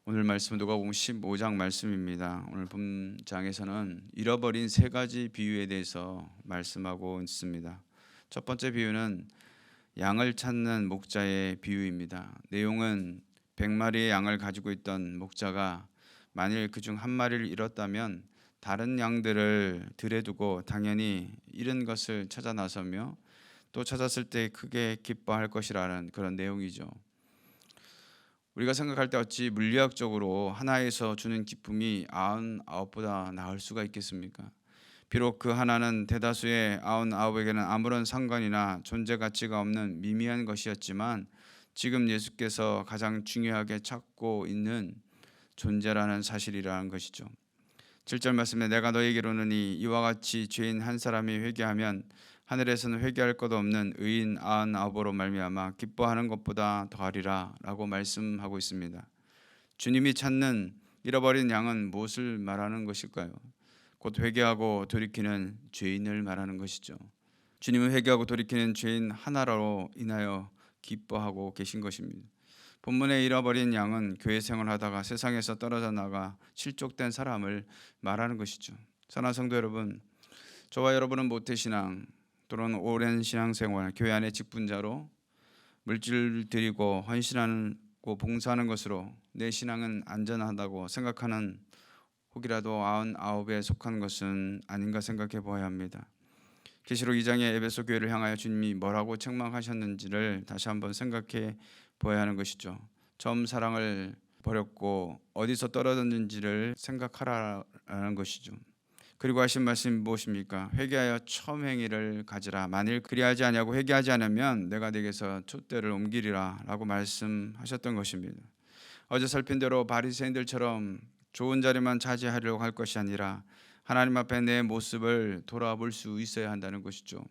오늘 말씀은 누가복음 15장 말씀입니다. 오늘 본장에서는 잃어버린 세 가지 비유에 대해서 말씀하고 있습니다. 첫 번째 비유는 양을 찾는 목자의 비유입니다. 내용은 100마리의 양을 가지고 있던 목자가 만일 그중 한 마리를 잃었다면 다른 양들을 들에 두고 당연히 잃은 것을 찾아 나서며 또 찾았을 때 크게 기뻐할 것이라는 그런 내용이죠. 우리가 생각할 때 어찌 물리학적으로 하나에서 주는 기쁨이 99보다 나을 수가 있겠습니까? 비록 그 하나는 대다수의 99에게는 아무런 상관이나 존재 가치가 없는 미미한 것이었지만 지금 예수께서 가장 중요하게 찾고 있는 존재라는 사실이라는 것이죠. 7절 말씀에 내가 너에게로는 이와 같이 죄인 한 사람이 회개하면 하늘에서는 회개할 것 없는 의인 99으로 말미암아 기뻐하는 것보다 더하리라 라고 말씀하고 있습니다. 주님이 찾는 잃어버린 양은 무엇을 말하는 것일까요? 곧 회개하고 돌이키는 죄인을 말하는 것이죠. 주님은 회개하고 돌이키는 죄인 하나로 인하여 기뻐하고 계신 것입니다. 본문에 잃어버린 양은 교회 생활하다가 세상에서 떨어져 나가 실족된 사람을 말하는 것이죠. 사랑하는 성도 여러분, 저와 여러분은 모태신앙 또는 오랜 신앙생활, 교회 안의 직분자로 물질 드리고 헌신하고 봉사하는 것으로 내 신앙은 안전하다고 생각하는 혹이라도 99에 속한 것은 아닌가 생각해 보아야 합니다. 계시록 2장의 에베소 교회를 향하여 주님이 뭐라고 책망하셨는지를 다시 한번 생각해 보아야 하는 것이죠. 처음 사랑을 버렸고 어디서 떨어졌는지를 생각하라는 것이죠. 그리고 하신 말씀이 무엇입니까? 회개하여 처음 행위를 가지라. 만일 그리하지 아니하고 회개하지 않으면 내가 네게서 촛대를 옮기리라 라고 말씀하셨던 것입니다. 어제 살핀 대로 바리새인들처럼 좋은 자리만 차지하려고 할 것이 아니라 하나님 앞에 내 모습을 돌아볼 수 있어야 한다는 것이죠.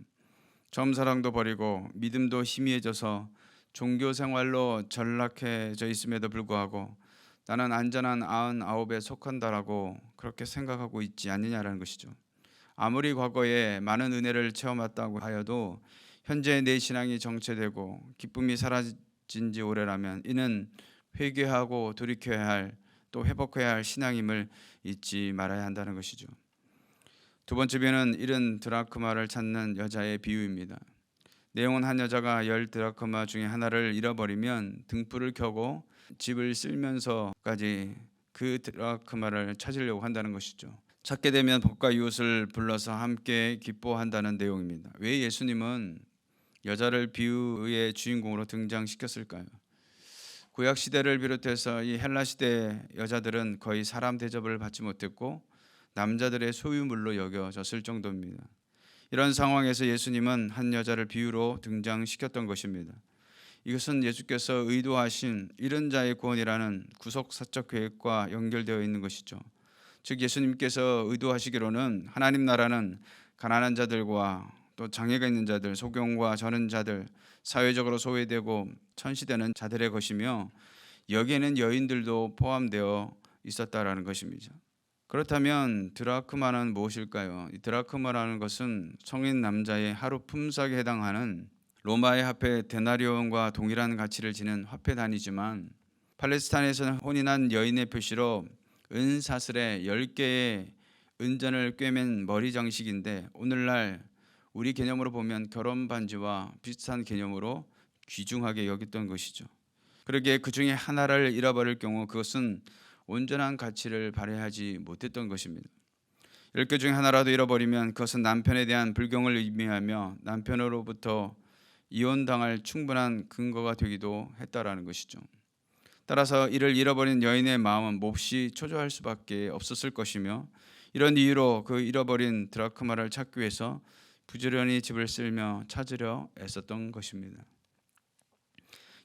처음 사랑도 버리고 믿음도 희미해져서 종교 생활로 전락해져 있음에도 불구하고 나는 안전한 99에 속한다라고 그렇게 생각하고 있지 않느냐라는 것이죠. 아무리 과거에 많은 은혜를 체험했다고 하여도 현재 내 신앙이 정체되고 기쁨이 사라진 지 오래라면 이는 회개하고 돌이켜야 할, 또 회복해야 할 신앙임을 잊지 말아야 한다는 것이죠. 두 번째 비유는 잃은 드라크마를 찾는 여자의 비유입니다. 내용은 한 여자가 10드라크마 중에 하나를 잃어버리면 등불을 켜고 집을 쓸면서까지 그 드라크마를 찾으려고 한다는 것이죠. 찾게 되면 법과 이웃을 불러서 함께 기뻐한다는 내용입니다. 왜 예수님은 여자를 비유의 주인공으로 등장시켰을까요? 구약 시대를 비롯해서 이 헬라 시대 여자들은 거의 사람 대접을 받지 못했고 남자들의 소유물로 여겨졌을 정도입니다. 이런 상황에서 예수님은 한 여자를 비유로 등장시켰던 것입니다. 이것은 예수께서 의도하신 잃은 자의 구원이라는 구속사적 계획과 연결되어 있는 것이죠. 즉 예수님께서 의도하시기로는 하나님 나라는 가난한 자들과 또 장애가 있는 자들, 소경과 저는 자들, 사회적으로 소외되고 천시되는 자들의 것이며 여기에는 여인들도 포함되어 있었다라는 것입니다. 그렇다면 드라크마는 무엇일까요? 이 드라크마라는 것은 성인 남자의 하루 품삯에 해당하는 로마의 화폐 데나리온과 동일한 가치를 지닌 화폐 단위지만 팔레스타인에서는 혼인한 여인의 표시로 은사슬에 10개의 은전을 꿰맨 머리 장식인데 오늘날 우리 개념으로 보면 결혼 반지와 비슷한 개념으로 귀중하게 여겼던 것이죠. 그러기에 그 중에 하나를 잃어버릴 경우 그것은 온전한 가치를 발휘하지 못했던 것입니다. 10개 중에 하나라도 잃어버리면 그것은 남편에 대한 불경을 의미하며 남편으로부터 이혼당할 충분한 근거가 되기도 했다라는 것이죠. 따라서 이를 잃어버린 여인의 마음은 몹시 초조할 수밖에 없었을 것이며 이런 이유로 그 잃어버린 드라크마를 찾기 위해서 부지런히 집을 쓸며 찾으려 애썼던 것입니다.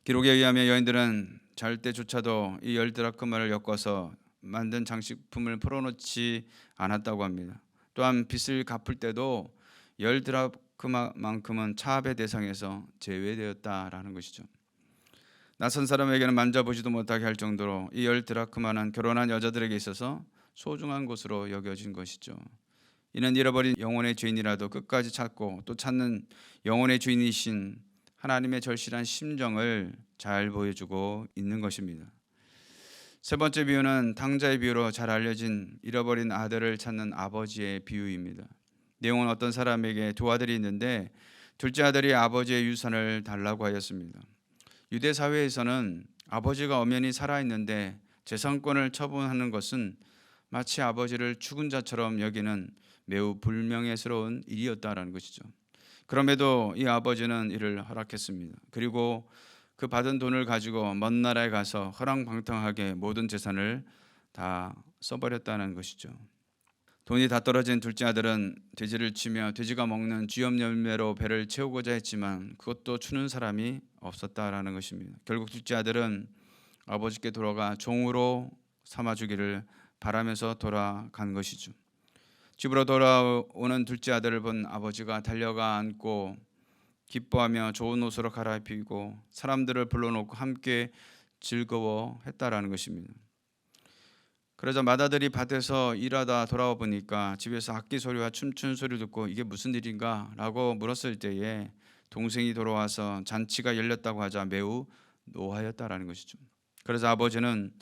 기록에 의하면 여인들은 잘 때조차도 이 10드라크마를 엮어서 만든 장식품을 풀어놓지 않았다고 합니다. 또한 빚을 갚을 때도 10드라크마만큼은 차압의 대상에서 제외되었다라는 것이죠. 낯선 사람에게는 만져보지도 못하게 할 정도로 이 10드라크마는 결혼한 여자들에게 있어서 소중한 것으로 여겨진 것이죠. 이는 잃어버린 영혼의 죄인이라도 끝까지 찾고 또 찾는 영혼의 주인이신 하나님의 절실한 심정을 잘 보여주고 있는 것입니다. 세 번째 비유는 탕자의 비유로 잘 알려진 잃어버린 아들을 찾는 아버지의 비유입니다. 내용은 어떤 사람에게 두 아들이 있는데 둘째 아들이 아버지의 유산을 달라고 하였습니다. 유대 사회에서는 아버지가 엄연히 살아있는데 재산권을 처분하는 것은 마치 아버지를 죽은 자처럼 여기는 매우 불명예스러운 일이었다라는 것이죠. 그럼에도 이 아버지는 이를 허락했습니다. 그리고 그 받은 돈을 가지고 먼 나라에 가서 허랑방탕하게 모든 재산을 다 써버렸다는 것이죠. 돈이 다 떨어진 둘째 아들은 돼지를 치며 돼지가 먹는 쥐염 열매로 배를 채우고자 했지만 그것도 주는 사람이 없었다라는 것입니다. 결국 둘째 아들은 아버지께 돌아가 종으로 삼아주기를 바라면서 돌아간 것이죠. 집으로 돌아오는 둘째 아들을 본 아버지가 달려가 안고 기뻐하며 좋은 옷으로 갈아입히고 사람들을 불러놓고 함께 즐거워했다라는 것입니다. 그러자 맏아들이 밭에서 일하다 돌아와 보니까 집에서 악기 소리와 춤추는 소리를 듣고 이게 무슨 일인가 라고 물었을 때에 동생이 돌아와서 잔치가 열렸다고 하자 매우 노하였다라는 것이죠. 그래서 아버지는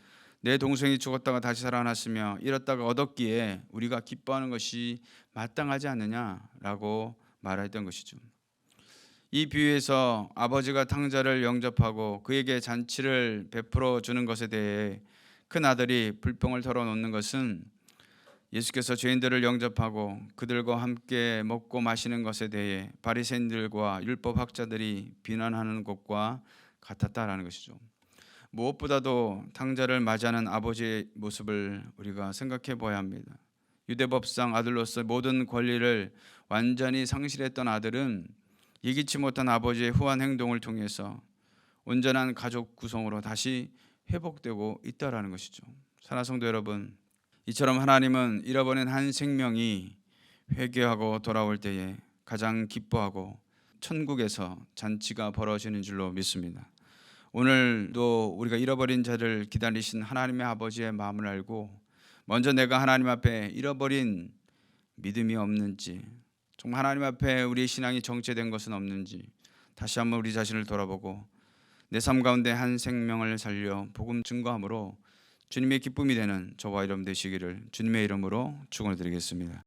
내 동생이 죽었다가 다시 살아났으며 잃었다가 얻었기에 우리가 기뻐하는 것이 마땅하지 않느냐라고 말했던 것이죠. 이 비유에서 아버지가 탕자를 영접하고 그에게 잔치를 베풀어 주는 것에 대해 큰 아들이 불평을 털어놓는 것은 예수께서 죄인들을 영접하고 그들과 함께 먹고 마시는 것에 대해 바리새인들과 율법학자들이 비난하는 것과 같았다라는 것이죠. 무엇보다도 탕자를 맞이하는 아버지의 모습을 우리가 생각해 봐야 합니다. 유대법상 아들로서 모든 권리를 완전히 상실했던 아들은 예기치 못한 아버지의 후한 행동을 통해서 온전한 가족 구성으로 다시 회복되고 있다라는 것이죠. 사랑하는 성도 여러분, 이처럼 하나님은 잃어버린 한 생명이 회개하고 돌아올 때에 가장 기뻐하고 천국에서 잔치가 벌어지는 줄로 믿습니다. 오늘도 우리가 잃어버린 자를 기다리신 하나님의 아버지의 마음을 알고 먼저 내가 하나님 앞에 잃어버린 믿음이 없는지, 정말 하나님 앞에 우리의 신앙이 정체된 것은 없는지 다시 한번 우리 자신을 돌아보고 내 삶 가운데 한 생명을 살려 복음 증거함으로 주님의 기쁨이 되는 저와 여러분 되시기를 주님의 이름으로 축원드리겠습니다.